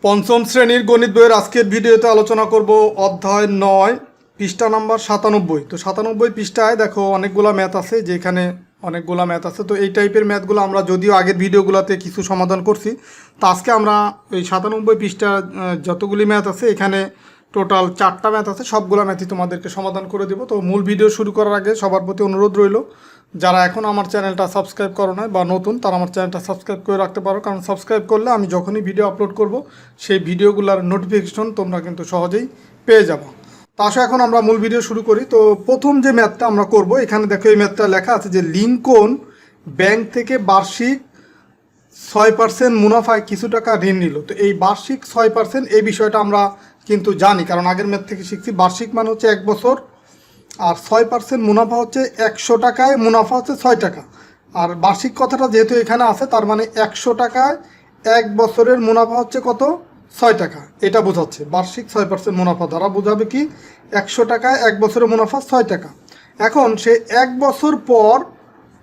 পঞ্চম শ্রেণীর গণিত বইয়ের আজকের ভিডিওতে আলোচনা করব অধ্যায় 9 পৃষ্ঠা নাম্বার 97। তো 97 পৃষ্ঠায় দেখো অনেকগুলো ম্যাথ আছে, যেখানে অনেকগুলো ম্যাথ আছে। তো এই টাইপের ম্যাথগুলো আমরা যদিও আগের ভিডিওগুলোতে কিছু সমাধান করছি, তো আজকে আমরা এই 97 পৃষ্ঠা যতগুলি ম্যাথ আছে এখানে টোটাল 4টা ম্যাথ আছে, সবগুলো ম্যাথই তোমাদেরকে সমাধান করে দেব। তো মূল ভিডিও শুরু করার আগে সবার প্রতি অনুরোধ রইল, যারা এখন আমার চ্যানেলটা সাবস্ক্রাইব করো না বা নতুন, তারা আমার চ্যানেলটা সাবস্ক্রাইব করে রাখতে পারো, কারণ সাবস্ক্রাইব করলে আমি যখনই ভিডিও আপলোড করব সেই ভিডিওগুলোর নোটিফিকেশন তোমরা কিন্তু সহজেই পেয়ে যাবো। তা আসো এখন আমরা মূল ভিডিও শুরু করি। তো প্রথম যে ম্যাথটা আমরা করব, এখানে দেখো এই ম্যাথটা লেখা আছে যে লিঙ্কন ব্যাংক থেকে বার্ষিক 6% মুনাফায় কিছু টাকা ঋণ নিল। তো এই বার্ষিক 6% এই বিষয়টা আমরা কিন্তু জানি, কারণ আগের ম্যাথ থেকে শিখছি। বার্ষিক মানে হচ্ছে 1 বছর, আর 6% মুনাফা হচ্ছে 100 টাকায় মুনাফা হচ্ছে 6 টাকা। আর বার্ষিক কথাটা যেহেতু এখানে আছে, তার মানে 100 টাকায় 1 বছরের মুনাফা হচ্ছে কত? 6 টাকা। এটা বোঝাচ্ছে বার্ষিক 6% মুনাফা দ্বারা বোঝাবে কি 100 টাকায় 1 বছরের মুনাফা 6 টাকা। এখন সে 1 বছর পর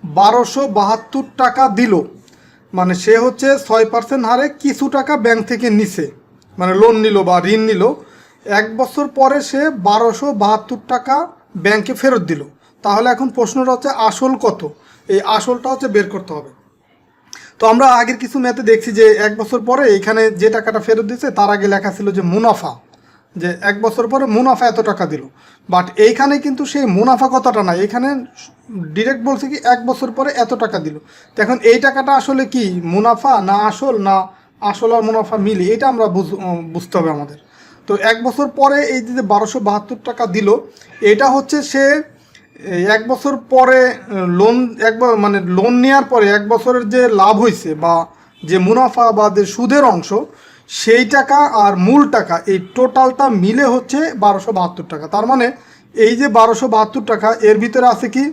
1272 টাকা দিল, মানে সে হচ্ছে 6% হারে কিছু টাকা ব্যাংক থেকে নিছে, মানে লোন নিল বা ঋণ নিল। 1 বছর পরে সে 1272 টাকা ব্যাংকে ফেরত দিল। তাহলে এখন প্রশ্নটা হচ্ছে আসল কত? এই আসলটা হচ্ছে বের করতে হবে। তো আমরা আগের কিছু ম্যাথে দেখছি যে 1 বছর পরে এখানে যে টাকাটা ফেরত দিচ্ছে তার আগে লেখা ছিল যে মুনাফা, যে 1 বছর পরে মুনাফা এত টাকা দিল। বাট এইখানে কিন্তু সেই মুনাফা কতটা না, এখানে ডিরেক্ট বলছে কি 1 বছর পরে এত টাকা দিল। তো এখন এই টাকাটা আসলে কি মুনাফা না আসল, না আসল আর মুনাফা মিলি, এটা আমরা বুঝতে হবে আমাদের। তো 1 বছর পরে এই যে 1272 টাকা দিল, এটা হচ্ছে সে 1 বছর পরে লোন মানে লোন নেওয়ার পরে 1 বছরের যে লাভ হয়েছে বা যে মুনাফা বা যে সুদের অংশ, সেই টাকা আর মূল টাকা এই টোটালটা মিলে হচ্ছে 1272 টাকা। তার মানে এই যে 1272 টাকা, এর ভিতরে আছে কি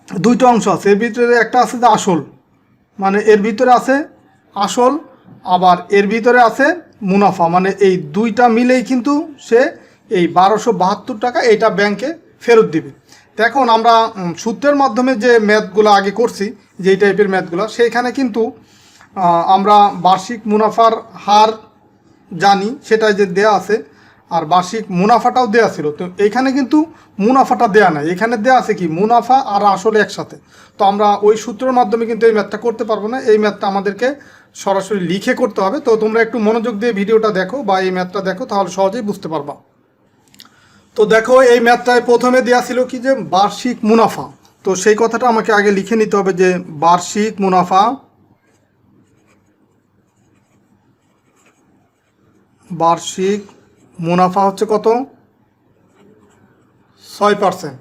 দুইটা অংশ আছে। এর ভিতরে একটা আছে যে আসল, মানে এর ভিতরে আছে আসল, আবার এর ভিতরে আছে মুনাফা, মানে এই দুইটা মিলেই কিন্তু সে এই 1272 টাকা এইটা ব্যাংকে ফেরত দিবে। তো এখন আমরা সূত্রের মাধ্যমে যে ম্যাথগুলো আগে করছি, যেই টাইপের ম্যাথগুলো, সেইখানে কিন্তু আমরা বার্ষিক মুনাফার হার জানি, সেটা যে দেয়া আছে, আর বার্ষিক মুনাফাটাও দেয়া ছিল। তো এইখানে কিন্তু মুনাফাটা দেয়া নাই, এখানে দেয়া আছে কি মুনাফা আর আসলে একসাথে। তো আমরা ওই সূত্রের মাধ্যমে কিন্তু এই ম্যাথটা করতে পারবো না, এই ম্যাথটা আমাদেরকে সরাসরি লিখে করতে হবে। তো তোমরা একটু মনোযোগ দিয়ে ভিডিওটা দেখো বা এই ম্যাথটা দেখো, তাহলে সহজেই বুঝতে পারবা। তো দেখো এই ম্যাথটায় প্রথমে দেয়া ছিল কি যে বার্ষিক মুনাফা। তো সেই কথাটা আমাকে আগে লিখে নিতে হবে যে বার্ষিক মুনাফা, বার্ষিক মুনাফা হচ্ছে কত? 6%।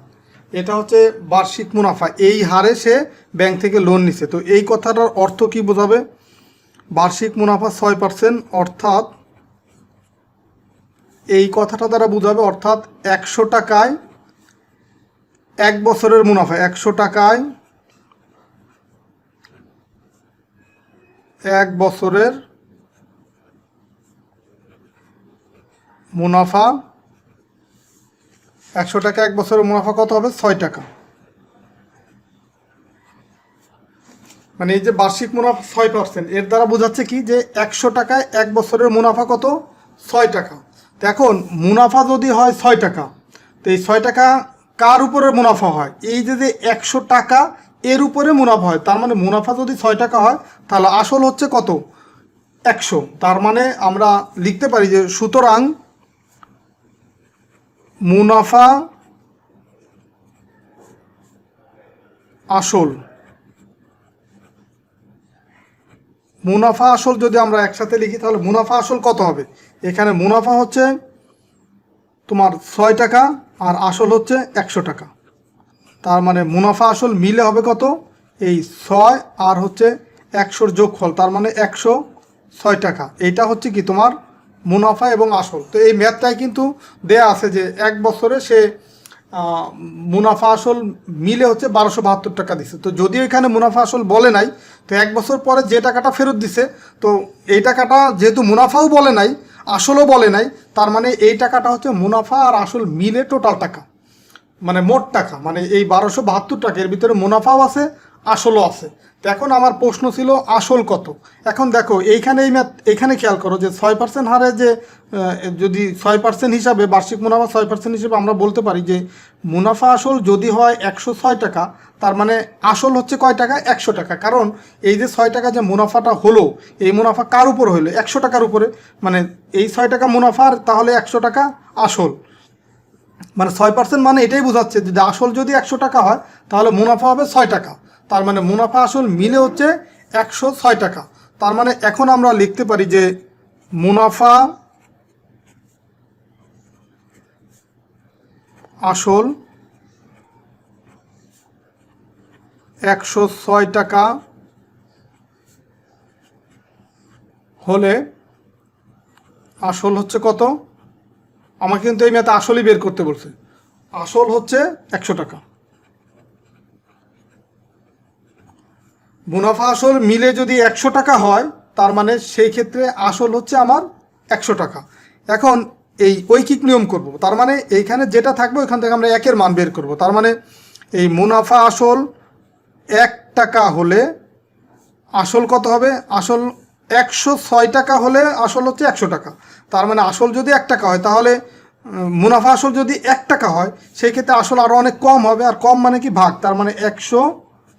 এটা হচ্ছে বার্ষিক মুনাফা, এই হারে সে ব্যাংক থেকে লোন নিছে। তো এই কথাটার অর্থ কি বোঝাবে? বার্ষিক মুনাফা 6%, অর্থাৎ এই কথাটা দ্বারা বোঝাবে, অর্থাৎ 100 টাকায় 1 বছরের মুনাফা, 100 টাকায় 1 বছরের মুনাফা, 100 টাকা 1 বছরের মুনাফা কত হবে? 6 টাকা। মানে এই যে বার্ষিক মুনাফা 6%, এর দ্বারা বোঝাচ্ছে কি যে 100 টাকায় 1 বছরের মুনাফা কত? 6 টাকা। তো এখন মুনাফা যদি হয় 6 টাকা, তো এই 6 টাকা কার উপরে মুনাফা হয়? এই যে 100 টাকা এর উপরে মুনাফা হয়। তার মানে মুনাফা যদি 6 টাকা হয়, তাহলে আসল হচ্ছে কত? 100। তার মানে আমরা লিখতে পারি যে সুতরাং মুনাফা আসল, মুনাফা আসল যদি আমরা একসাথে লিখি, তাহলে মুনাফা আসল কত হবে? এখানে মুনাফা হচ্ছে তোমার 6 টাকা আর আসল হচ্ছে 100 টাকা। তার মানে মুনাফা আসল মিলে হবে কত? এই 6 আর হচ্ছে 100-র যোগফল, তার মানে 106 টাকা। এইটা হচ্ছে কি তোমার মুনাফা এবং আসল। তো এই ম্যাথটাই কিন্তু দেয়া আছে যে 1 বছরে সে মুনাফা আসল মিলে হচ্ছে 1272 টাকা দিছে। তো যদিও এখানে মুনাফা আসল বলে নাই, তো 1 বছর পরে যে টাকাটা ফেরত দিছে, তো এই টাকাটা যেহেতু মুনাফাও বলে নাই আসলও বলে নাই, তার মানে এই টাকাটা হচ্ছে মুনাফা আর আসল মিলে টোটাল টাকা, মানে মোট টাকা। মানে এই 1272 টাকা এর ভিতরে মুনাফাও আছে আসলও আছে। তো এখন আমার প্রশ্ন ছিল আসল কত। এখন দেখো এইখানে এই ম্যাথ এখানে খেয়াল করো যে 6% হারে যে যদি 6% হিসাবে বার্ষিক মুনাফা 6% হিসেবে আমরা বলতে পারি যে মুনাফা আসল যদি হয় 106 টাকা, তার মানে আসল হচ্ছে কয় টাকা? 100 টাকা। কারণ এই যে 6 টাকা যে মুনাফাটা হলো, এই মুনাফা কার উপর হলো? 100 টাকার উপরে। মানে এই 6 টাকা মুনাফার তাহলে 100 টাকা আসল, মানে 6% মানে এটাই বোঝাচ্ছে যে আসল যদি 100 টাকা হয় তাহলে মুনাফা হবে 6 টাকা। তার মানে মুনাফা আসল মিলে হচ্ছে 106 টাকা। তার মানে এখন আমরা লিখতে পারি যে মুনাফা আসল 106 টাকা হলে আসল হচ্ছে কত? আমাকে কিন্তু এই ম্যাথে আসলই বের করতে বলছে। আসল হচ্ছে 100 টাকা। মুনাফা আসল মিলে যদি 100 টাকা হয় তার মানে সেই ক্ষেত্রে আসল হচ্ছে আমার 100 টাকা। এখন এই ঐকিক নিয়ম করব, তার মানে এইখানে যেটা থাকবে ওইখান থেকে আমরা একের মান বের করব। তার মানে এই মুনাফা আসল 1 টাকা হলে আসল কত হবে? আসল 106 টাকা হলে আসল হচ্ছে 100 টাকা। তার মানে আসল যদি 1 টাকা হয় তাহলে মুনাফা আসল যদি 1 টাকা হয় সেই ক্ষেত্রে আসল আরও অনেক কম হবে। আর কম মানে কি? ভাগ। তার মানে 100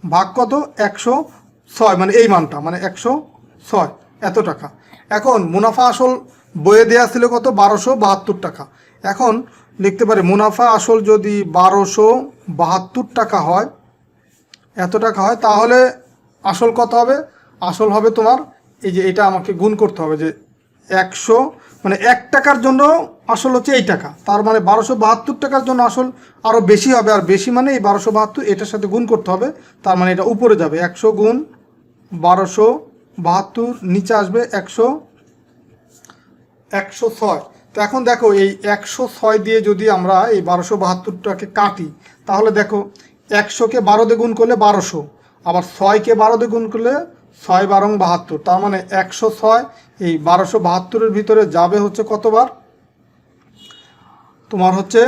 ভাগ কত? 106, মানে এই মানটা, মানে 106 এত টাকা। এখন মুনাফা আসল বইয়ে দেওয়া ছিল কত? 1272 টাকা। এখন লিখতে পারি মুনাফা আসল যদি 1272 টাকা হয়, এত টাকা হয়, তাহলে আসল কত হবে? আসল হবে তোমার এই যে এটা আমাকে গুণ করতে হবে যে 100, মানে 1 টাকার জন্য আসল হচ্ছে এই টাকা। তার মানে 1272 টাকার জন্য আসল আরও বেশি হবে। আর বেশি মানে এই 1272 এটার সাথে গুণ করতে হবে। তার মানে এটা উপরে যাবে 100 গুণ 1272, নিচে আসবে 106। তো এখন দেখো এই 106 দিয়ে যদি আমরা এই 1272টাকে কাটি তাহলে দেখো 100কে 12 দিয়ে গুণ করলে 1200, আবার 6কে 12 দিয়ে গুণ করলে 6 12 72। তার মানে 106 এই 1272-এর ভিতরে যাবে হচ্ছে কতবার? তোমার হচ্ছে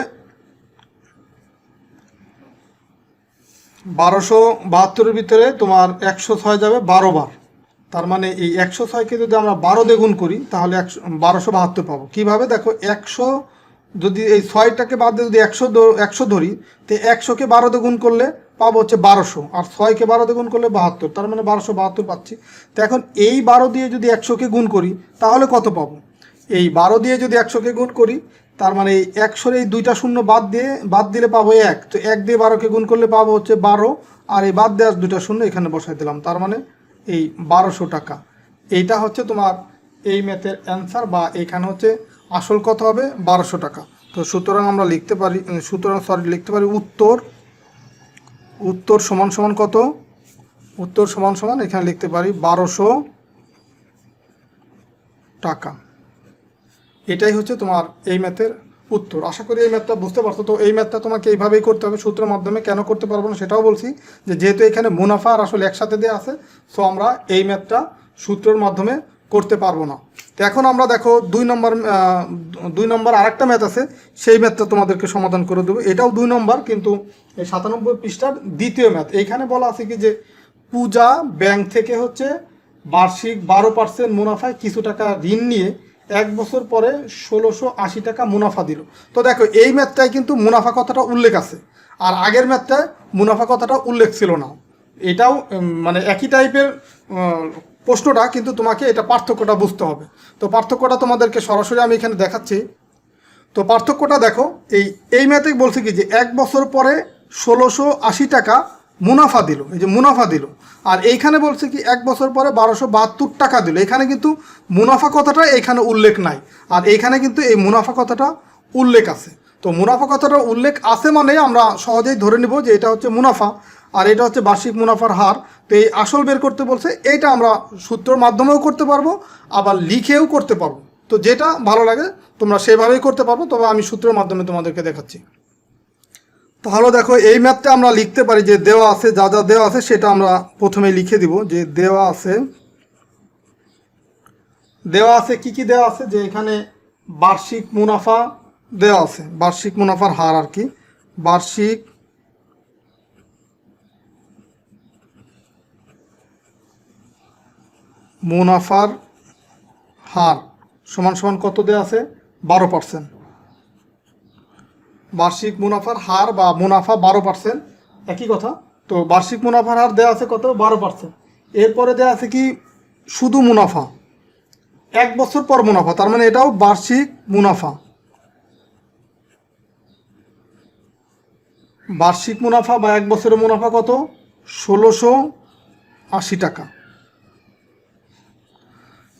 1272-এর ভিতরে তোমার 106 যাবে 12 বার। তার মানে এই 106কে যদি আমরা 12 দিয়ে গুণ করি তাহলে 1272 পাবো। কীভাবে? দেখো 100 যদি এই 6টাকে বাদ দিয়ে যদি 100 ধরি, তো 100কে 12 দিয়ে গুণ করলে পাবো হচ্ছে 1200, আর 6কে 12 দিয়ে গুণ করলে 72, তার মানে 1272 পাচ্ছি। তো এখন এই 12 দিয়ে যদি 100কে গুণ করি তাহলে কত পাবো? এই 12 দিয়ে যদি 100কে গুণ করি তার মানে এই 100-র এই দুইটা শূন্য বাদ দিলে পাবো 1। তো 1 দিয়ে 12কে গুণ করলে পাবো হচ্ছে 12, আর এই বাদ দেওয়ার দুইটা শূন্য এখানে বসাই দিলাম। তার মানে এই 1200 টাকা। এইটা হচ্ছে তোমার এই ম্যাথের অ্যান্সার, বা এইখানে হচ্ছে আসল কত হবে? 1200 টাকা। তো সুতরাং আমরা লিখতে পারি উত্তর সমান সমান কত? উত্তর সমান সমান এখানে লিখতে পারি 1200 টাকা। এটাই হচ্ছে তোমার এই ম্যাথের উত্তর। আশা করি এই ম্যাথটা বুঝতে পারছো। তো এই ম্যাথটা তোমাকে এইভাবেই করতে হবে, সূত্রের মাধ্যমে। কেন করতে পারবো না সেটাও বলছি, যে যেহেতু এখানে মুনাফা আর আসলে একসাথে দেওয়া আছে, সো আমরা এই ম্যাথটা সূত্রের মাধ্যমে করতে পারবো না। তো এখন আমরা দেখো 2 নম্বর আরেকটা ম্যাথ আছে, সেই ম্যাথটা তোমাদেরকে সমাধান করে দেবো। এটাও 2 নম্বর, কিন্তু এই 97 পৃষ্ঠার দ্বিতীয় ম্যাথ। এইখানে বলা আছে কি যে পূজা ব্যাংক থেকে হচ্ছে বার্ষিক 12% মুনাফায় কিছু টাকা ঋণ নিয়ে 1 বছর পরে 1680 টাকা মুনাফা দিল। তো দেখো এই ম্যাথটায় কিন্তু মুনাফা কথাটা উল্লেখ আছে, আর আগের ম্যাথটায় মুনাফা কথাটা উল্লেখ ছিল না। এটাও মানে একই টাইপের প্রশ্নটা, কিন্তু তোমাকে এটা পার্থক্যটা বুঝতে হবে। তো পার্থক্যটা তোমাদেরকে সরাসরি আমি এখানে দেখাচ্ছি। তো পার্থক্যটা দেখো, এই ম্যাথে বলছে কি যে 1 বছর পরে 1680 টাকা মুনাফা দিল, এই যে মুনাফা দিল। আর এইখানে বলছে কি 1 বছর পরে 1272 টাকা দিল। এখানে কিন্তু মুনাফা কথাটা এখানে উল্লেখ নাই, আর এইখানে কিন্তু এই মুনাফা কথাটা উল্লেখ আছে। তো মুনাফা কথাটা উল্লেখ আছে মানে আমরা সহজেই ধরে নিব যে এটা হচ্ছে মুনাফা, আর এটা হচ্ছে বার্ষিক মুনাফার হার। তো এই আসল বের করতে বলছে, এইটা আমরা সূত্রের মাধ্যমেও করতে পারবো, আবার লিখেও করতে পারবো। তো যেটা ভালো লাগে তোমরা সেভাবেই করতে পারবো, তবে আমি সূত্রের মাধ্যমে তোমাদেরকে দেখাচ্ছি। তাহলে দেখো এই ম্যাথটা আমরা লিখতে পারি যে দেওয়া আছে, যা যা দেওয়া আছে সেটা আমরা প্রথমে লিখে দিব। যে দেওয়া আছে কি কি দেওয়া আছে, যে এখানে বার্ষিক মুনাফা দেওয়া আছে, বার্ষিক মুনাফার হার আর কি, বার্ষিক মুনাফার হার সমান সমান কত দেওয়া আছে? 12%। বার্ষিক মুনাফার হার বা মুনাফা 12%, একই কথা। তো বার্ষিক মুনাফার হার দেওয়া আছে কত? 12%। এরপরে দেওয়া আছে কি? শুধু মুনাফা, 1 বছর পর মুনাফা, তার মানে এটাও বার্ষিক মুনাফা। বার্ষিক মুনাফা বা 1 বছরের মুনাফা কত? 1680 টাকা।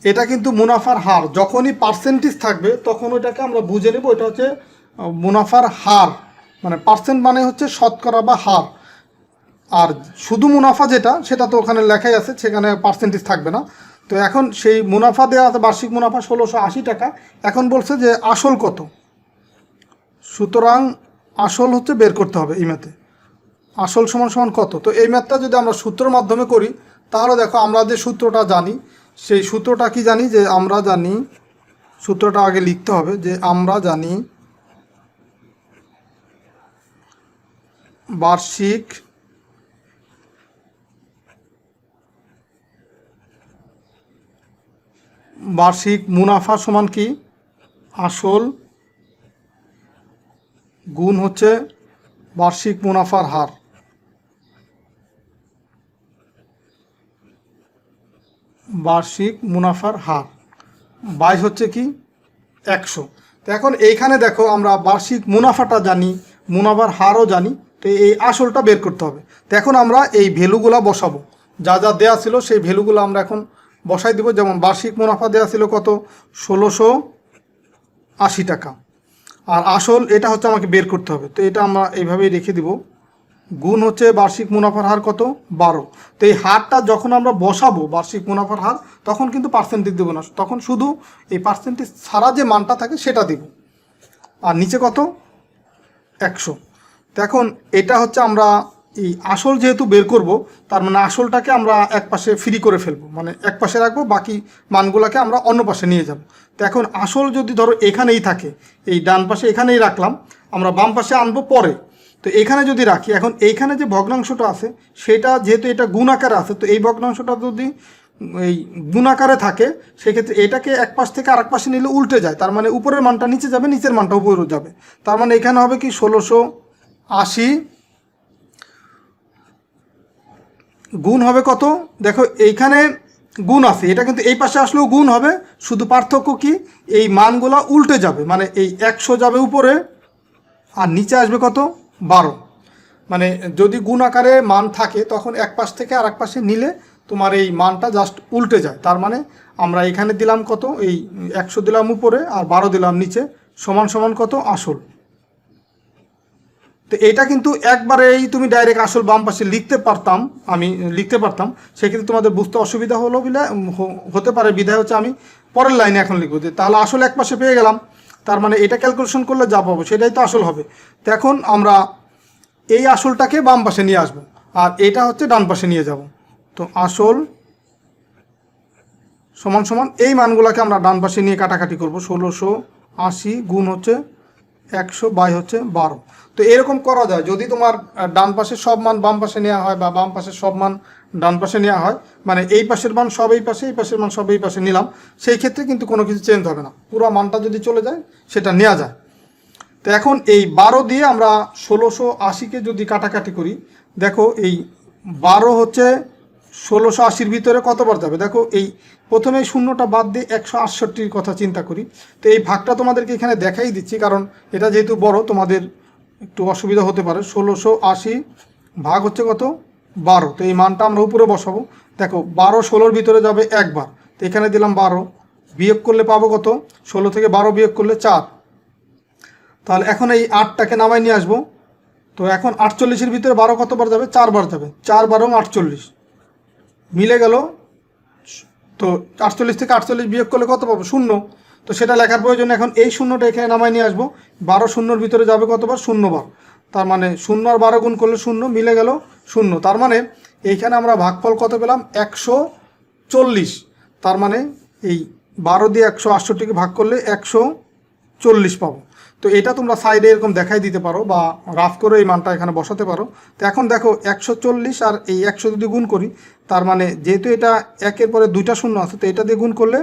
এটা কিন্তু মুনাফার হার, যখনই পার্সেন্টেজ থাকবে তখন ওইটাকে আমরা বুঝে নেব এটা হচ্ছে মুনাফার হার, মানে পার্সেন্ট মানে হচ্ছে শতকরা বা হার। আর শুধু মুনাফা যেটা, সেটা তো ওখানে লেখাই আছে, সেখানে পার্সেন্টেজ থাকবে না। তো এখন সেই মুনাফা দেওয়া আছে বার্ষিক মুনাফা 1680 টাকা। এখন বলছে যে আসল কত, সুতরাং আসল হচ্ছে বের করতে হবে এই ম্যাথে। আসল সমান সমান কত? তো এই ম্যাথটা যদি আমরা সূত্রের মাধ্যমে করি তাহলে দেখো আমরা যে সূত্রটা জানি, সেই সূত্রটা কি জানি? যে আমরা জানি, সূত্রটা আগে লিখতে হবে, যে আমরা জানি বার্ষিক মুনাফা সমান কি? আসল গুণ হচ্ছে বার্ষিক মুনাফার হার। বার্ষিক মুনাফার হার বাই হচ্ছে কি? 100। তো এখন এইখানে দেখো আমরা বার্ষিক মুনাফাটা জানি, মুনাফার হারও জানি, তো এই আসলটা বের করতে হবে। তো এখন আমরা এই ভ্যালুগুলা বসাবো, যা যা দেওয়া ছিল সেই ভ্যালুগুলো আমরা এখন বসাই দেবো। যেমন বার্ষিক মুনাফা দেওয়া ছিল কত? 1680 টাকা। আর আসল এটা হচ্ছে আমাকে বের করতে হবে, তো এটা আমরা এইভাবেই রেখে দিব। গুণ হচ্ছে বার্ষিক মুনাফার হার কত? 12। তো এই হারটা যখন আমরা বসাবো বার্ষিক মুনাফার হার, তখন কিন্তু পার্সেন্টেজ দেবো না, তখন শুধু এই পার্সেন্টেজ ছাড়া যে মানটা থাকে সেটা দেব। আর নিচে কত? 100। তো এখন এটা হচ্ছে আমরা এই আসল যেহেতু বের করব, তার মানে আসলটাকে আমরা এক পাশে ফ্রি করে ফেলবো, মানে এক পাশে রাখবো, বাকি মানগুলোকে আমরা অন্য পাশে নিয়ে যাব। তো এখন আসল যদি ধরো এখানেই থাকে, এই ডান পাশে এখানেই রাখলাম, আমরা বাম পাশে আনবো পরে। তো এখানে যদি রাখি, এখন এইখানে যে ভগ্নাংশটা আছে সেটা যেহেতু এটা গুণ আকারে আছে, তো এই ভগ্নাংশটা যদি এই গুণ আকারে থাকে সেক্ষেত্রে এটাকে এক পাশ থেকে আরেক পাশে নিলে উল্টে যায়, তার মানে উপরের মানটা নিচে যাবে, নিচের মানটা উপরে যাবে। তার মানে এখানে হবে কি? 1680 গুণ হবে কত? দেখো এইখানে গুণ আছে, এটা কিন্তু এই পাশে আসলেও গুণ হবে, শুধু পার্থক্য কি? এই মানগুলা উল্টে যাবে, মানে এই 100 যাবে উপরে আর নিচে আসবে কত? 12। মানে যদি গুণ আকারে মান থাকে তখন এক পাশ থেকে আর এক পাশে নিলে তোমার এই মানটা জাস্ট উল্টে যায়। তার মানে আমরা এখানে দিলাম কত? এই 100 দিলাম উপরে আর 12 দিলাম নিচে, সমান সমান কত? আসল। তো এটা কিন্তু একবারেই তুমি ডাইরেক্ট আসল বাম পাশে লিখতে পারতাম, আমি লিখতে পারতাম, সেক্ষেত্রে তোমাদের বুঝতে অসুবিধা হলো বলে হতে পারে, বিধায় হচ্ছে আমি পরের লাইনে এখন লিখবো যে তাহলে আসল এক পাশে পেয়ে গেলাম, তার মানে এটা ক্যালকুলেশন করলে যা পাবো সেটাই তো আসল হবে। তো এখন আমরা এই আসলটাকে বাম পাশে নিয়ে আসবো আর এটা হচ্ছে ডান পাশে নিয়ে যাব। তো আসল সমান সমান এই মানগুলোকে আমরা ডান পাশে নিয়ে কাটাকাটি করব। 1680 গুণ হচ্ছে 100 বাই হচ্ছে 12। তো এরকম করা যায়, যদি তোমার ডান পাশের সব মান বাম পাশে নেওয়া হয় বা বাম পাশের সব মান ডান পাশে নেওয়া হয়, মানে এই পাশের মান সব এই পাশে, এই পাশের মান সব এই পাশে নিলাম, সেই ক্ষেত্রে কিন্তু কোনো কিছু চেঞ্জ হবে না, পুরো মানটা যদি চলে যায় সেটা নেওয়া যায়। তো এখন এই 12 দিয়ে আমরা 1680কে যদি কাটাকাটি করি, দেখো এই 12 হচ্ছে 1680-র ভিতরে কতবার যাবে? দেখো এই প্রথমে শূন্যটা বাদ দিয়ে 168-র কথা চিন্তা করি। তো এই ভাগটা তোমাদেরকে এখানে দেখাই দিচ্ছি, কারণ এটা যেহেতু বড় তোমাদের একটু অসুবিধা হতে পারে। 1680 ভাগ হচ্ছে কত? 12। তো এই মানটা আমরা উপরে বসাবো। দেখো 12 16-র ভিতরে যাবে একবার, তো এখানে দিলাম 12, বিয়োগ করলে পাবো কত? 16 থেকে 12 বিয়োগ করলে 4। তাহলে এখন এই 8টাকে নামাই নিয়ে আসবো। তো এখন 48-এর ভিতরে 12 কতবার যাবে? 4 বার যাবে, 4 12 48 মিলে গেল। তো 48 থেকে 48 বিয়োগ করলে কত পাবো? 0। তো সেটা লেখার প্রয়োজন, এখন এই শূন্যটা এখানে নামাই নিয়ে আসবো। 12 শূন্যর ভিতরে যাবে কতবার? 0 বার। তার মানে 0 আর 12 গুণ করলে 0, মিলে গেল 0। তার মানে এইখানে আমরা ভাগফল কত পেলাম? 140। তার মানে এই 12 দিয়ে 168কে ভাগ করলে 140 পাবো। তো এটা তোমরা সাইডে এরকম দেখাই দিতে পারো বা রাফ করে এই মানটা এখানে বসাতে পারো। তো এখন দেখো 140 আর এই 100 যদি গুণ করি, তার মানে যেহেতু এটা একের পরে দুইটা শূন্য আছে, তো এটা দিয়ে গুণ করলে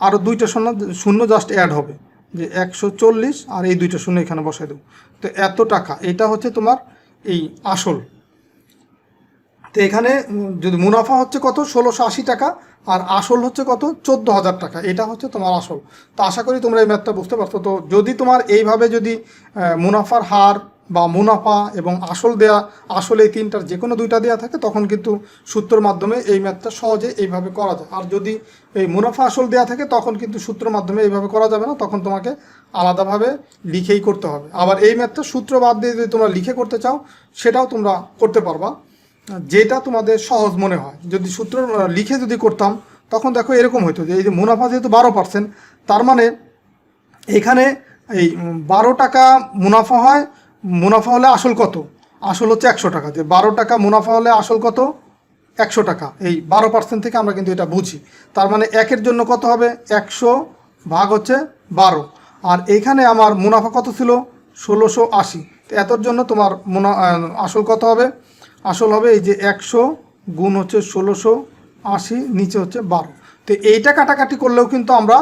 আরও দুইটা শূন্য শূন্য জাস্ট অ্যাড হবে, যে 140 আর এই দুইটা শূন্য এখানে বসাই দেবো। তো এত টাকা, এটা হচ্ছে তোমার এই আসল। তো এখানে যদি মুনাফা হচ্ছে কত 1680 টাকা, আর আসল হচ্ছে কত 14,000 টাকা, এটা হচ্ছে তোমার আসল। তো আশা করি তোমরা এই ম্যাথটা বুঝতে পারছো। তো যদি তোমার এইভাবে যদি মুনাফার হার বা মুনাফা এবং আসল দেয়া, আসলে এই তিনটার যে কোনো দুইটা দেওয়া থাকে, তখন কিন্তু সূত্রের মাধ্যমে এই ম্যাথটা সহজে এইভাবে করা যায়। আর যদি এই মুনাফা আসল দেওয়া থাকে, তখন কিন্তু সূত্রের মাধ্যমে এইভাবে করা যাবে না, তখন তোমাকে আলাদাভাবে লিখেই করতে হবে। আবার এই ম্যাথটা সূত্র বাদ দিয়ে যদি তোমরা লিখে করতে চাও, সেটাও তোমরা করতে পারবা, যেটা তোমাদের সহজ মনে হয়। যদি সূত্র লিখে যদি করতাম, তখন দেখো এরকম হতো যে এই যে মুনাফা যেহেতু 12%, তার মানে এখানে এই 12 টাকা মুনাফা হয়, মুনাফা হলে আসল কত, আসল হচ্ছে 100 টাকা। যে 12 টাকা মুনাফা হলে আসল কত 100 টাকা, এই 12% থেকে আমরা কিন্তু এটা বুঝি। তার মানে একের জন্য কত হবে 100 ভাগ হচ্ছে 12, আর এইখানে আমার মুনাফা কত ছিল 1680। তো এতর জন্য তোমার আসল কত হবে, আসল হবে এই যে 100 গুণ হচ্ছে 1680, নিচে হচ্ছে 12। তো এইটা কাটাকাটি করলেও কিন্তু আমরা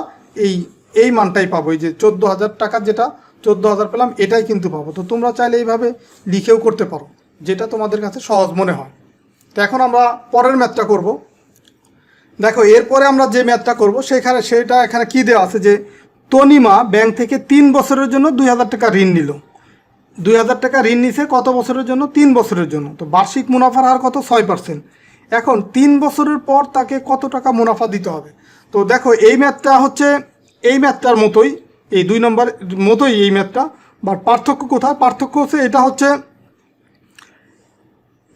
এই মানটাই পাবো, এই যে 14,000 টাকা, যেটা 14,000 পেলাম, এটাই কিন্তু পাবো। তো তোমরা চাইলে এইভাবে লিখেও করতে পারো, যেটা তোমাদের কাছে সহজ মনে হয়। তো এখন আমরা পরের ম্যাথটা করব। দেখো এরপরে আমরা যে ম্যাথটা করব, সেটা এখানে কি দেওয়া আছে, যে তনিমা ব্যাংক থেকে 3 বছরের জন্য 2,000 টাকা ঋণ নিল। 2,000 টাকা ঋণ নিছে কত বছরের জন্য, 3 বছরের জন্য। তো বার্ষিক মুনাফার হার কত 6%। এখন 3 বছরের পর তাকে কত টাকা মুনাফা দিতে হবে। তো দেখো এই ম্যাথটা হচ্ছে এই ম্যাথটার মতোই, এই 2 নম্বর মতোই এই ম্যাথটা, বাট পার্থক্য কোথায়, পার্থক্য হচ্ছে এটা হচ্ছে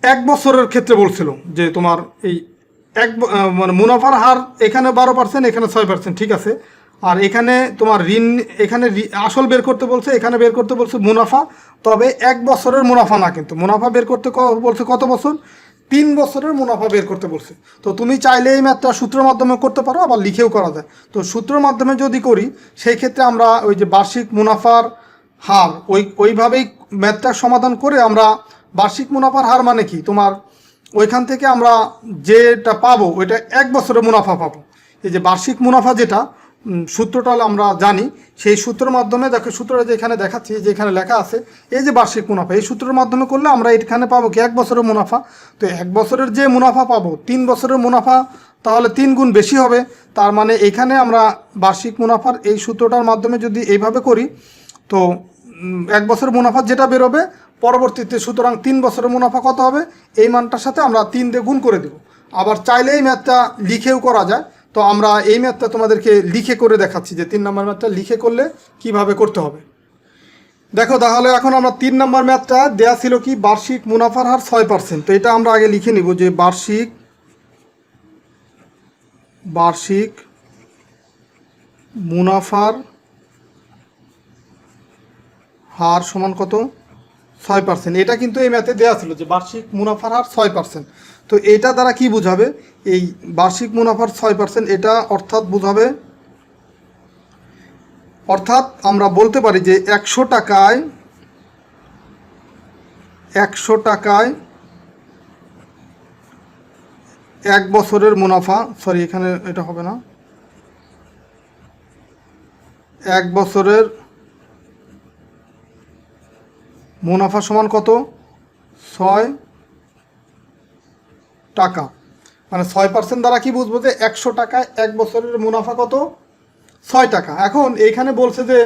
1 বছরের ক্ষেত্রে বলছিল যে তোমার এই মানে মুনাফার হার এখানে 12%, এখানে 6%, ঠিক আছে। আর এখানে তোমার ঋণ, এখানে আসল বের করতে বলছে, এখানে বের করতে বলছে মুনাফা, তবে 1 বছরের মুনাফা না, কিন্তু মুনাফা বের করতে বলছে কত বছর, 3 বছরের মুনাফা বের করতে বলছে। তো তুমি চাইলে এই ম্যাথটা সূত্রের মাধ্যমে করতে পারো, আবার লিখেও করা যায়। তো সূত্রের মাধ্যমে যদি করি, সেই ক্ষেত্রে আমরা ওই যে বার্ষিক মুনাফার হার ওইভাবেই ম্যাথটা সমাধান করে, আমরা বার্ষিক মুনাফার হার মানে কি, তোমার ওইখান থেকে আমরা যেটা পাবো ওইটা 1 বছরের মুনাফা পাবো। এই যে বার্ষিক মুনাফা যেটা সূত্রটা আমরা জানি, সেই সূত্রের মাধ্যমে দেখো সূত্রটা যে এখানে দেখাচ্ছি, যে এখানে লেখা আছে এই যে বার্ষিক মুনাফা, এই সূত্রের মাধ্যমে করলে আমরা এখানে পাবো কি 1 বছরের মুনাফা। তো 1 বছরের যে মুনাফা পাবো, 3 বছরের মুনাফা তাহলে 3 গুণ বেশি হবে। তার মানে এখানে আমরা বার্ষিক মুনাফার এই সূত্রটার মাধ্যমে যদি এইভাবে করি, তো 1 বছরের মুনাফা যেটা বেরোবে পরবর্তীতে, সুতরাং 3 বছরের মুনাফা কত হবে, এই মানটার সাথে আমরা 3 দিয়ে গুণ করে দেব। আবার চাইলে এই ম্যাথটা লিখেও করা যায়। তো আমরা এই ম্যাথটা তোমাদেরকে লিখে করে দেখাচ্ছি, যে 3 নম্বর ম্যাথটা লিখে করলে কিভাবে করতে হবে। দেখো তাহলে এখন আমরা 3 নম্বর ম্যাথটা দেয়া ছিল কি, বার্ষিক মুনাফার হার 6%। তো এটা আমরা আগে লিখে নিব, যে বার্ষিক মুনাফার হার সমান কত 6%। এটা কিন্তু এই ম্যাথে দেওয়া ছিল, যে বার্ষিক মুনাফার হার 6%। তো এটা দ্বারা কি বোঝাবে, এই বার্ষিক মুনাফার 6%, এটা অর্থাৎ বোঝাবে, অর্থাৎ আমরা বলতে পারি যে 100 টাকায় 1 বছরের মুনাফা, সরি এখানে এটা হবে না, 1 বছরের মুনাফা সমান কত 6 টাকা। মানে 6% দ্বারা কি বুঝবো, যে 100 টাকায় 1 বছরের মুনাফা কত 6 টাকা। এখন এইখানে বলছে যে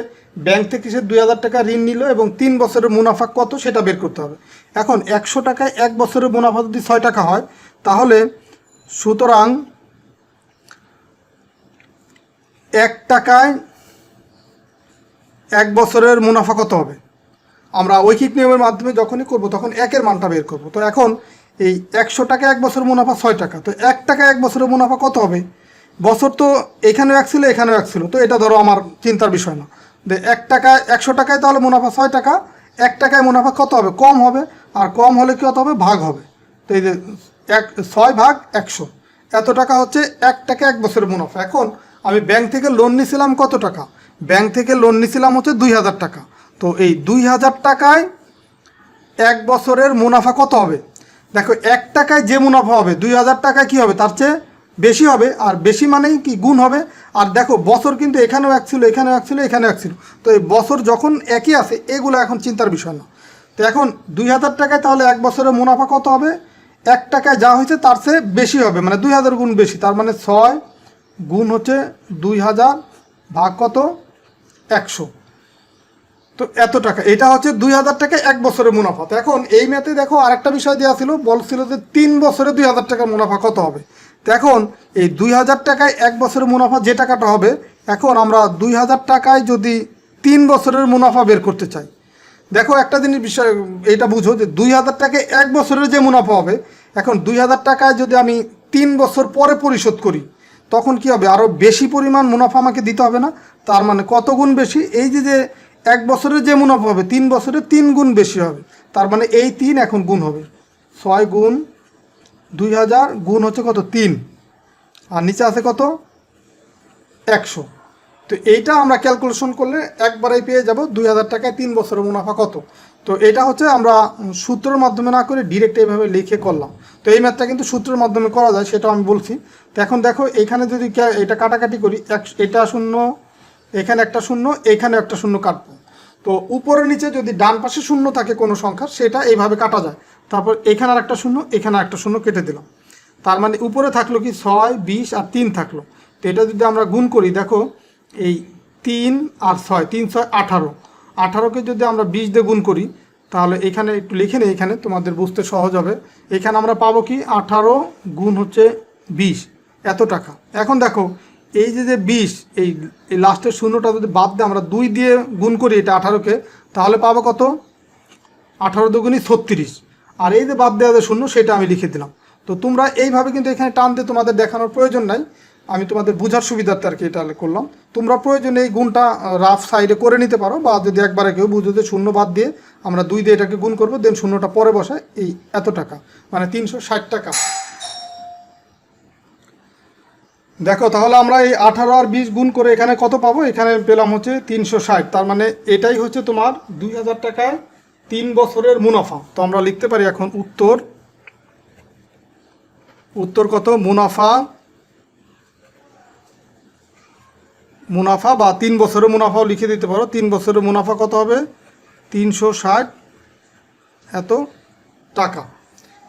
ব্যাংক থেকে সে 2,000 টাকা ঋণ নিল এবং 3 বছরের মুনাফা কত সেটা বের করতে হবে। এখন 100 টাকায় 1 বছরের মুনাফা যদি 6 টাকা হয়, তাহলে সুতরাং 1 টাকায় 1 বছরের মুনাফা কত হবে, আমরা ঐকিক নিয়মের মাধ্যমে যখনই করব তখন 1-এর মানটা বের করব। তো এখন এই 100 টাকা 1 বছরের মুনাফা 6 টাকা, তো 1 টাকা 1 বছরের মুনাফা কত হবে, বছর তো এখানেও 1 ছিল এখানেও 1 ছিল, তো এটা ধরো আমার চিন্তার বিষয় না। 1 টাকায় 100 টাকায় তাহলে মুনাফা 6 টাকা, 1 টাকায় মুনাফা কত হবে, কম হবে, আর কম হলে কত হবে, ভাগ হবে। তো এই যে 6 ভাগ 100, এত টাকা হচ্ছে 1 টাকা 1 বছরের মুনাফা। এখন আমি ব্যাংক থেকে লোন নিয়েছিলাম কত টাকা, ব্যাংক থেকে লোন নিয়েছিলাম হচ্ছে 2,000 টাকা। তো এই 2000 টাকায় 1 বছরের মুনাফা কত হবে? দেখো 1 টাকায় যে মুনাফা হবে 2000 টাকায় কী হবে তার চেয়ে বেশি হবে, আর বেশি মানেই কি গুণ হবে। আর দেখো বছর কিন্তু এখানেও এক ছিল, এখানেও এক ছিল, এখানেও এক ছিল, তো এই বছর যখন একই আছে এগুলো এখন চিন্তার বিষয় না। তো এখন 2000 টাকায় তাহলে 1 বছরের মুনাফা কত হবে? 1 টাকায় যা হয়েছে তার চেয়ে বেশি হবে, মানে 2000 গুণ বেশি, তার মানে 6 গুণ হচ্ছে 2000 ভাগ কত 100, তো এত টাকা। এটা হচ্ছে 2000 টাকায় 1 বছরের মুনাফা। তো এখন এই ম্যাথে দেখো আরেকটা বিষয় দেওয়া ছিল, বলছিল যে 3 বছরে 2000 টাকার মুনাফা কত হবে। তো এখন এই 2000 টাকায় 1 বছরের মুনাফা যে টাকাটা হবে, এখন আমরা 2000 টাকায় যদি 3 বছরের মুনাফা বের করতে চাই, দেখো একটা জিনিস বিষয় এইটা বুঝো যে 2000 টাকায় 1 বছরের যে মুনাফা হবে, এখন 2000 টাকায় যদি আমি 3 বছর পরে পরিশোধ করি তখন কি হবে, আরও বেশি পরিমাণ মুনাফা আমাকে দিতে হবে না? তার মানে কত গুণ বেশি? এই যে 1 বছরের যে মুনাফা হবে 3 বছরে 3 গুণ বেশি হবে, তার মানে এই 3 এখন গুণ হবে 6 গুণ 2000 গুণ হচ্ছে কত 3, আর নিচে আছে কত 100। তো এইটা আমরা ক্যালকুলেশন করলে একবারেই পেয়ে যাব 2000 টাকায় 3 বছরের মুনাফা কত। তো এটা হচ্ছে আমরা সূত্রের মাধ্যমে না করে ডিরেক্ট এইভাবে লিখে করলাম। তো এই ম্যাথটা কিন্তু সূত্রের মাধ্যমে করা যায়, সেটা আমি বলছি। তো এখন দেখো এইখানে যদি এটা কাটাকাটি করি, এটা শূন্য, এখানে একটা শূন্য, এখানে একটা শূন্য কাটবো। তো উপরে নিচে যদি ডান পাশে শূন্য থাকে কোনো সংখ্যা, সেটা এইভাবে কাটা যায়। তারপর এখানে আর একটা শূন্য, এখানে একটা শূন্য কেটে দিলাম। তার মানে উপরে থাকলো কি 6, 20 আর 3 থাকলো। তো এটা যদি আমরা গুণ করি, দেখো এই 3 আর 6, 3 6 18, 18কে যদি আমরা 20 দিয়ে গুণ করি, তাহলে এখানে একটু লিখে নিই, এখানে তোমাদের বুঝতে সহজ হবে। এখানে আমরা পাবো কি 18 গুণ হচ্ছে 20, এত টাকা। এখন দেখো এই যে 20, এই লাস্টের শূন্যটা যদি বাদ দিয়ে আমরা 2 দিয়ে গুণ করি এটা 18কে, তাহলে পাবো কত 18 দুগুণী 36, আর এই যে বাদ দেওয়া যে শূন্য সেটা আমি লিখে দিলাম। তো তোমরা এইভাবে কিন্তু এখানে টান দিয়ে তোমাদের দেখানোর প্রয়োজন নাই, আমি তোমাদের বোঝার সুবিধার্থে আর কি এটা করলাম। তোমরা প্রয়োজনে এই গুণটা রাফ সাইডে করে নিতে পারো, বা যদি একবারে কেউ বুঝো যে শূন্য বাদ দিয়ে আমরা 2 দিয়ে এটাকে গুণ করবো, দেন শূন্যটা পরে বসায়, এই এত টাকা মানে 360 টাকা। দেখো তাহলে আমরা এই 18 আর 20 গুণ করে এখানে কত পাবো, এখানে পেলাম হচ্ছে 360। তার মানে এটাই হচ্ছে তোমার 2000 টাকায় 3 বছরের মুনাফা। তো আমরা লিখতে পারি এখন উত্তর কত, মুনাফা বা 3 বছরের মুনাফাও লিখে দিতে পারো। 3 বছরের মুনাফা কত হবে 360 এত টাকা,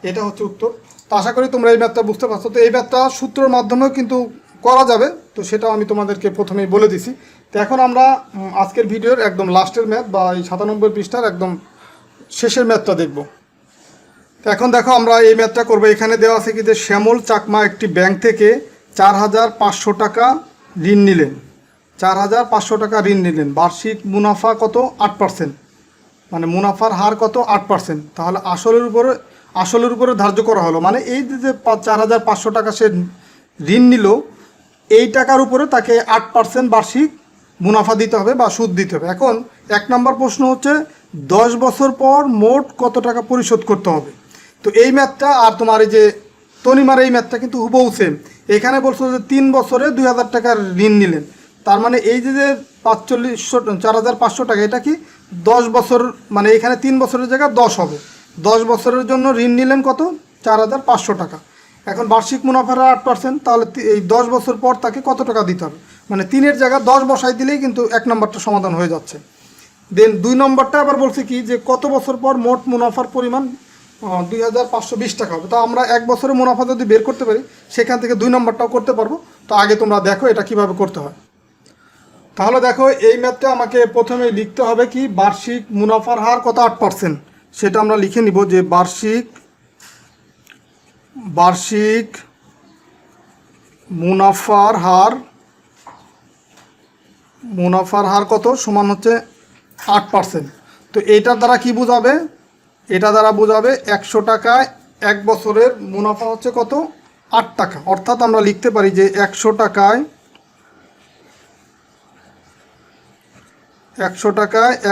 এটা হচ্ছে উত্তর। তো আশা করি তোমরা এই ম্যাথটা বুঝতে পারছো। তো এই ম্যাথটা সূত্রের মাধ্যমেও কিন্তু করা যাবে, তো সেটাও আমি তোমাদেরকে প্রথমেই বলে দিছি। তো এখন আমরা আজকের ভিডিওর একদম লাস্টের ম্যাথ বা এই 97 পৃষ্ঠার একদম শেষের ম্যাথটা দেখব। তো এখন দেখো আমরা এই ম্যাথটা করবো। এখানে দেওয়া আছে কি যে শ্যামল চাকমা একটি ব্যাংক থেকে 4500 টাকা ঋণ নিলেন, 4500 টাকা ঋণ নিলেন, বার্ষিক মুনাফা কত 8%, মানে মুনাফার হার কত 8%। তাহলে আসলের উপরে ধার্য করা হলো, মানে এই যে 4500 টাকা সে ঋণ নিল, এই টাকার উপরে তাকে 8% বার্ষিক মুনাফা দিতে হবে বা সুদ দিতে হবে। এখন 1 নম্বর প্রশ্ন হচ্ছে 10 বছর পর মোট কত টাকা পরিশোধ করতে হবে। তো এই ম্যাথটা আর তোমার এই যে তনিমার এই ম্যাথটা কিন্তু হুবহু সেম। এখানে বলছো যে 3 বছরে 2000 টাকার ঋণ নিলেন, তার মানে এই যে 4500 টাকা, এটা কি 10 বছর, মানে এখানে 3 বছরের জায়গায় 10 হবে। 10 বছরের জন্য ঋণ নিলেন কত 4500 টাকা। এখন বার্ষিক মুনাফার 8%, তাহলে এই 10 বছর পর তাকে কত টাকা দিতে হবে, মানে 3-এর জায়গায় 10 বসাই দিলেই কিন্তু 1 নম্বরটা সমাধান হয়ে যাচ্ছে। দেন 2 নম্বরটা আবার বলছে কি যে কত বছর পর মোট মুনাফার পরিমাণ 2520 টাকা হবে। তো আমরা 1 বছরের মুনাফা যদি বের করতে পারি, সেখান থেকে 2 নম্বরটাও করতে পারবো। তো আগে তোমরা দেখো এটা কিভাবে করতে হয়। তাহলে দেখো এই ম্যাথটা আমাকে প্রথমে লিখতে হবে কি বার্ষিক মুনাফার হার কত 8%, সেটা আমরা লিখে নিব যে বার্ষিক মুনাফার হার কত সমান হচ্ছে 8%। তো এইটার দ্বারা কি বোঝাবে, এটা দ্বারা বোঝাবে 100 টাকায় 1 বছরের মুনাফা হচ্ছে কত 8 টাকা। অর্থাৎ আমরা লিখতে পারি যে 100 টাকায়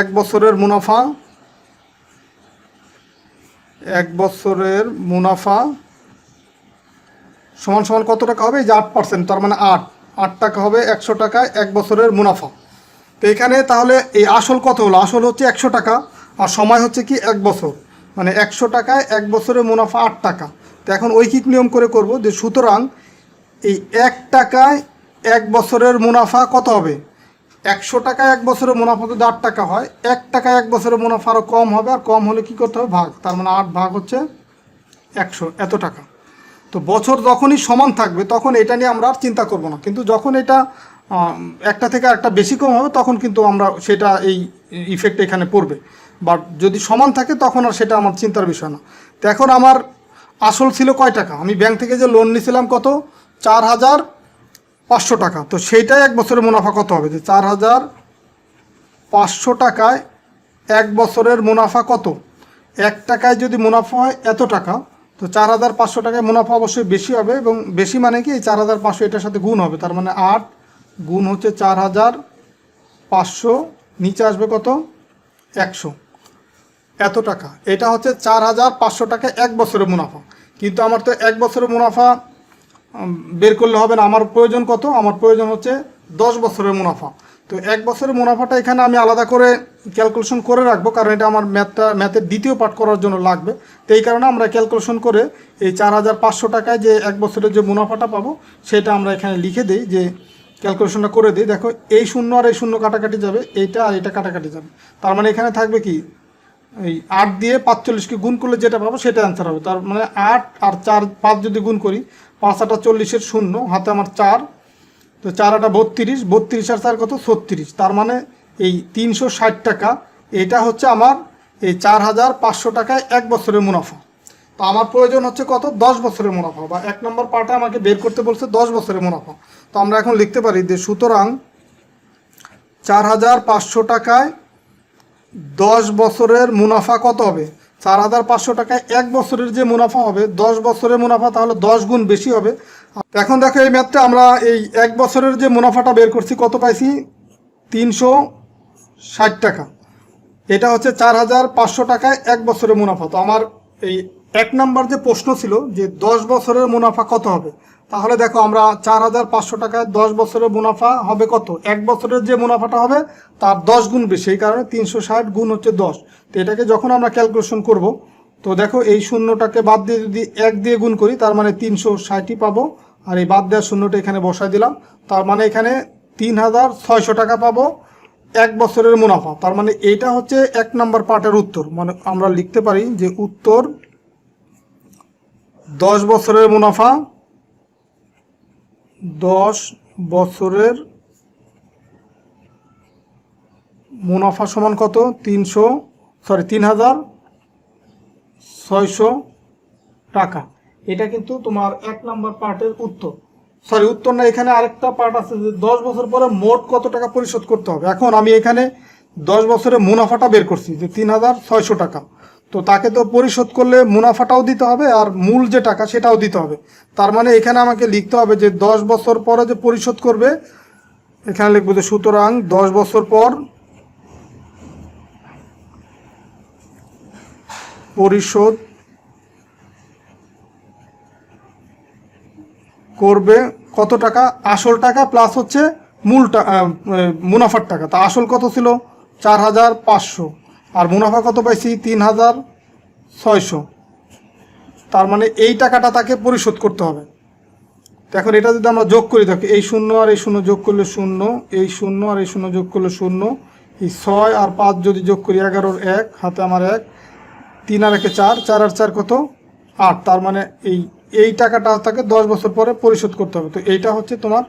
1 বছরের মুনাফা সমান কত টাকা হবে, এই যে 8%, তার মানে 8 টাকা হবে 100 টাকায় 1 বছরের মুনাফা। তো এখানে তাহলে এই আসল কত হলো? আসল হচ্ছে 100 টাকা, আর সময় হচ্ছে কি 1 বছর, মানে 100 টাকায় 1 বছরের মুনাফা 8 টাকা। তো এখন ঐকিক নিয়ম করে করব যে সুতরাং এই 1 টাকায় 1 বছরের মুনাফা কত হবে? 100 টাকায় 1 বছরের মুনাফা যদি 8 টাকা হয়, 1 টাকায় 1 বছরের মুনাফা আরও কম হবে, আর কম হলে কি করতে হবে? ভাগ। তার মানে 8 ভাগ হচ্ছে 100, এত টাকা। তো বছর যখনই সমান থাকবে তখন এটা নিয়ে আমরা আর চিন্তা করব না, কিন্তু যখন এটা একটা থেকে একটা বেশি কম হবে তখন কিন্তু আমরা সেটা এই ইফেক্ট এখানে পড়বে। বাট যদি সমান থাকে তখন আর সেটা আমার চিন্তার বিষয় না। তো এখন আমার আসল ছিল কয় টাকা? আমি ব্যাংক থেকে যে লোন নিয়েছিলাম কত? 4,500 টাকা। তো সেইটাই 1 বছরের মুনাফা কত হবে? যে 4,500 টাকায় 1 বছরের মুনাফা কত? 1 টাকায় যদি মুনাফা হয় এত টাকা, তো 4,500 টাকায় মুনাফা অবশ্যই বেশি হবে, এবং বেশি মানে কি এই 4,500 এটার সাথে গুণ হবে, তার মানে 8 গুণ হচ্ছে 4,500, নিচে আসবে কত? 100, এত টাকা। এটা হচ্ছে 4,500 টাকা 1 বছরের মুনাফা। কিন্তু আমার তো 1 বছরের মুনাফা বের করলে হবে না, আমার প্রয়োজন কত? আমার প্রয়োজন হচ্ছে 10 বছরের মুনাফা। তো 1 বছরের মুনাফাটা এখানে আমি আলাদা করে ক্যালকুলেশন করে রাখবো, কারণ এটা আমার ম্যাথের দ্বিতীয় পাঠ করার জন্য লাগবে। তো এই কারণে আমরা ক্যালকুলেশন করে এই 4,500 টাকায় যে 1 বছরের যে মুনাফাটা পাবো সেটা আমরা এখানে লিখে দিই, যে ক্যালকুলেশনটা করে দিই। দেখো এই শূন্য আর এই শূন্য কাটাকাটি যাবে, এইটা আর এটা কাটাকাটি যাবে, তার মানে এখানে থাকবে কি? এই 8 দিয়ে 45কে গুণ করলে যেটা পাবো সেটা অ্যান্সার হবে। তার মানে 8 আর 4 5 যদি গুণ করি, 5 8 40 শূন্য, হাতে আমার 4, তো 4 8 32, 32 আর 4 কত? 36। তার মানে এই 360 টাকা, এটা হচ্ছে আমার এই 4,500 টাকায় 1 বছরের মুনাফা। তো আমার প্রয়োজন হচ্ছে কত? 10 বছরের মুনাফা, বা 1 নম্বর পার্টে আমাকে বের করতে বলছে 10 বছরের মুনাফা। তো আমরা এখন লিখতে পারি যে সুতরাং 4,500 টাকায় 10 বছরের মুনাফা কত হবে? 4,500 টাকায় 1 বছরের যে মুনাফা হবে, 10 বছরের মুনাফা তাহলে 10 গুণ বেশি হবে। এখন দেখো এই ম্যাথটা আমরা এই 1 বছরের যে মুনাফাটা বের করছি, কত পাইছি? 360 টাকা। এটা হচ্ছে 4,500 টাকায় 1 বছরের মুনাফা। তো আমার এই 1 নাম্বার যে প্রশ্ন ছিল যে 10 বছরের মুনাফা কত হবে, তাহলে দেখো আমরা 4,500 টাকায় 10 বছরের মুনাফা হবে কত? 1 বছরের যে মুনাফাটা হবে তার 10 গুণ বেশি, এই কারণে 360 গুণ হচ্ছে 10। তো এটাকে যখন আমরা ক্যালকুলেশন করব, তো দেখো এই শূন্যটাকে বাদ দিয়ে যদি 1 দিয়ে গুণ করি, তার মানে 360ই পাবো, আর এই বাদ দেওয়ার শূন্যটা এখানে বসাই দিলাম, তার মানে এখানে 3,600 টাকা পাবো 1 বছরের মুনাফা। তার মানে এইটা হচ্ছে 1 নাম্বার পার্টের উত্তর। মানে আমরা লিখতে পারি যে উত্তর 10 বছরের মুনাফা, 10 বছরের মুনাফা সমান কত? 3,600 টাকা। এটা কিন্তু তোমার 1 নাম্বার পার্টের উত্তর। উত্তর না, এখানে আরেকটা পার্ট আছে যে 10 বছর পরে মোট কত টাকা পরিশোধ করতে হবে। এখন আমি এখানে 10 বছরের মুনাফাটা বের করছি যে 3,600 টাকা। তো তাকে তো পরিশোধ করলে মুনাফাটাও দিতে হবে আর মূল যে টাকা সেটাও দিতে হবে। তার মানে এখানে আমাকে লিখতে হবে যে 10 বছর পরে যে পরিশোধ করবে, এখানে লিখবো যে সুতরাং 10 বছর পর পরিশোধ করবে কত টাকা? আসল টাকা প্লাস হচ্ছে মূল মুনাফার টাকা। তা আসল কত ছিল? 4,500, আর মুনাফা কত পাইছি? 3,600। তার মানে এই টাকাটা তাকে পরিশোধ করতে হবে। তো এখন এটা যদি আমরা যোগ করি, দেখো এই শূন্য আর এই শূন্য যোগ করলে শূন্য, এই শূন্য আর এই শূন্য যোগ করলে শূন্য, এই 6 আর 5 যদি যোগ করি 11 1, হাতে আমার 1, 3 আর 1 4, 4 আর 4 কত? 8। তার মানে এই টাকাটা তাকে 10 বছর পরে পরিশোধ করতে হবে। তো এইটা হচ্ছে তোমার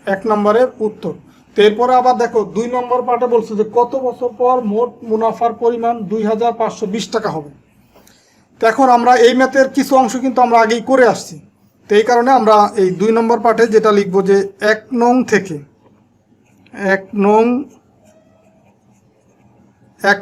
1 নম্বরের উত্তর। তো এরপরে আবার দেখো 2 নম্বর পার্টে বলছে যে কত বছর পর মোট মুনাফার পরিমাণ 2,520 টাকা হবে। তো এখন আমরা এই ম্যাথের কিছু অংশ কিন্তু আমরা আগেই করে আসছি। তো এই কারণে আমরা এই 2 নম্বর পার্টে যেটা লিখবো যে 1 নং থেকে 1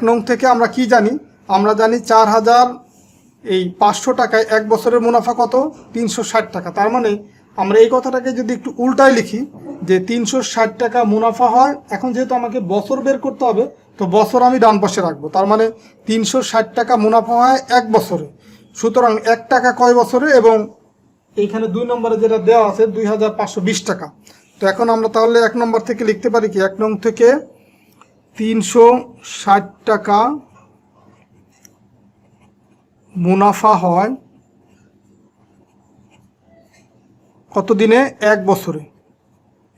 নং থেকে আমরা কি জানি? আমরা জানি 4,500 টাকায় 1 বছরের মুনাফা কত? 360 টাকা। তার মানে আমরা এই কথাটাকে যদি একটু উল্টায় লিখি যে 360 টাকা মুনাফা হয়, এখন যেহেতু আমাকে বছর বের করতে হবে তো বছর আমি ডান পাশে রাখবো। তার মানে 360 টাকা মুনাফা হয় 1 বছরে। সুতরাং 1 টাকা কয় বছরে? এবং এইখানে 2 নম্বরে যেটা দেওয়া আছে 2,520 টাকা। তো এখন আমরা তাহলে 1 নম্বর থেকে লিখতে পারি কি, 1 নং থেকে 360 টাকা মুনাফা হয় কত দিনে? 1 বছরে।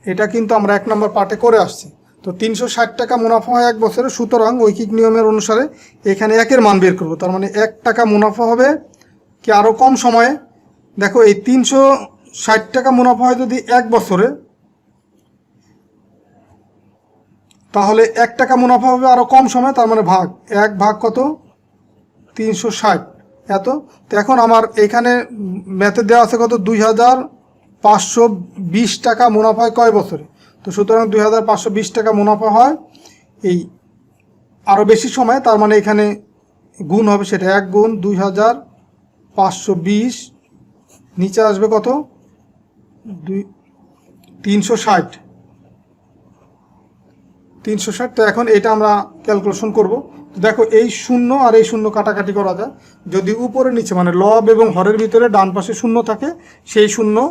এটা কিন্তু আমরা 1 নম্বর পার্টে করে আসছি। তো 360 টাকা মুনাফা হয় 1 বছরে, সুতরাং ঐকিক নিয়মের অনুসারে এখানে 1-এর মান বের করব। তার মানে 1 টাকা মুনাফা হবে কি আরও কম সময়ে। দেখো এই 360 টাকা মুনাফা হয় যদি 1 বছরে, তাহলে 1 টাকা মুনাফা হবে আরও কম সময়, তার মানে ভাগ 1 ভাগ কত? 360 এত। তো এখন আমার এখানে ম্যাথে দেওয়া আছে কত? 2520 টাকা মুনাফা হয় কয় বছরে? তো সুতরাং 2520 টাকা মুনাফা হয় এই আরও বেশি সময়, তার মানে এখানে গুণ হবে, সেটা 1 গুণ 2520, নিচে আসবে কত? 360। তো এখন এটা আমরা ক্যালকুলেশন করব। দেখো এই 0 আর এই 0 কাটাকাটি করা যায়। যদি উপরে নিচে মানে লব এবং হরের ভিতরে ডান পাশে 0 থাকে, সেই 0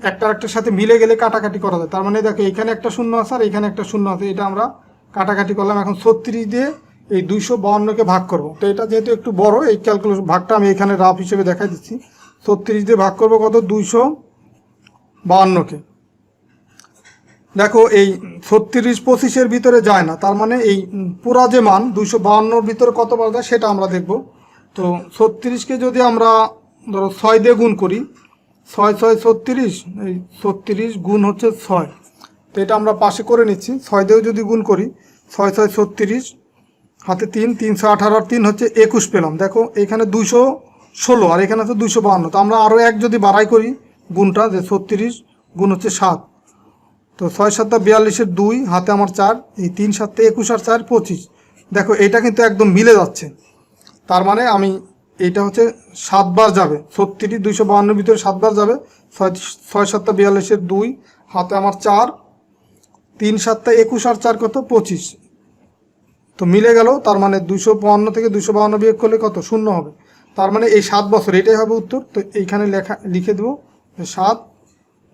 একটা একটার সাথে মিলে গেলে কাটাকাটি করা যায়। তার মানে দেখো এখানে একটা 0 আছে আর এখানে একটা 0 আছে, এটা আমরা কাটাকাটি করলাম। এখন 36 দিয়ে এই 252কে ভাগ করব। তো এটা যেহেতু একটু বড়, এই ক্যালকুলেশন ভাগটা আমি এখানে রাফ হিসেবে দেখাই দিচ্ছি। 36 দিয়ে ভাগ করব কত? 252কে। দেখো এই 36 25-এর ভিতরে যায় না, তার মানে এই পুরা যে মান 252-র ভিতরে কত পাওয়া যায় সেটা আমরা দেখব। তো 36কে যদি আমরা ধরো 6 দিয়ে গুণ করি, 6 6 36, এই 36 গুণ হচ্ছে 6। তো এটা আমরা পাশে করে নিচ্ছি। 6 দিয়েও যদি গুণ করি, 6 6 36, হাতে 3, 318 আর 3 হচ্ছে 21 পেলাম। দেখো এখানে 216 আর এখানে হচ্ছে 252। তো আমরা আরও 1 যদি বাড়াই করি গুণটা, যে 36 গুণ হচ্ছে 7, তো 6 7 42-এর 2, হাতে আমার 4, এই 3 7 21 আর 4 25। দেখো এটা কিন্তু একদম মিলে যাচ্ছে। তার মানে আমি এইটা হচ্ছে 7 বার যাবে, 36 252-এর ভিতরে 7 বার যাবে। 6 7 42-এর 2, হাতে আমার 4, 3 7 21 আর 4 কত? 25। তো মিলে গেল। তার মানে 252 থেকে 252 বিয়োগ করলে কত? 0 হবে। তার মানে এই 7 বছর, এটাই হবে উত্তর। তো এইখানে লিখে দেবো 7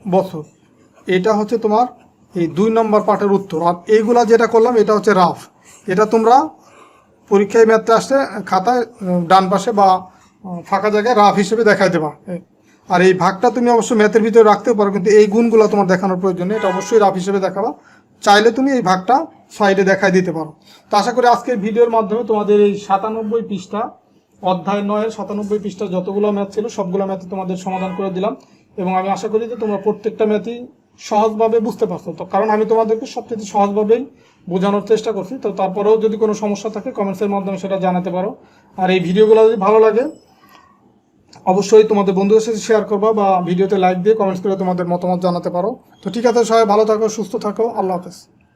বছর। এটা হচ্ছে তোমার এই 2 নম্বর পার্টের উত্তর। আর এইগুলা যেটা করলাম এটা হচ্ছে রাফ। এটা তোমরা পরীক্ষায় ম্যাথে আসলে খাতায় ডান পাশে বা ফাঁকা জায়গায় রাফ হিসেবে দেখাই দেবা। আর এই ভাগটা তুমি অবশ্যই ম্যাথের ভিতরে রাখতেও পারো, কিন্তু এই গুণগুলো তোমার দেখানোর প্রয়োজন নেই, এটা অবশ্যই রাফ হিসেবে দেখাবা। চাইলে তুমি এই ভাগটা সাইডে দেখাই দিতে পারো। তো আশা করি আজকের ভিডিওর মাধ্যমে তোমাদের এই 97 পৃষ্ঠা, অধ্যায় 9-এর 97 পৃষ্ঠা যতগুলো ম্যাথ ছিল সবগুলো ম্যাথে তোমাদের সমাধান করে দিলাম। এবং আমি আশা করি যে তোমরা প্রত্যেকটা ম্যাথই সহজভাবে বুঝতে পারছো। তো কারণ আমি তোমাদেরকে সবচেয়ে সহজভাবেই বোঝানোর চেষ্টা করছি। তো তারপরেও যদি কোনো সমস্যা থাকে কমেন্টসের মাধ্যমে সেটা জানাতে পারো। আর এই ভিডিওগুলো যদি ভালো লাগে অবশ্যই তোমাদের বন্ধুদের সাথে শেয়ার করবা, বা ভিডিওতে লাইক দিয়ে কমেন্টস করে তোমাদের মতামত জানাতে পারো। তো ঠিক আছে, সবাই ভালো থাকো, সুস্থ থাকো, আল্লাহ হাফেজ।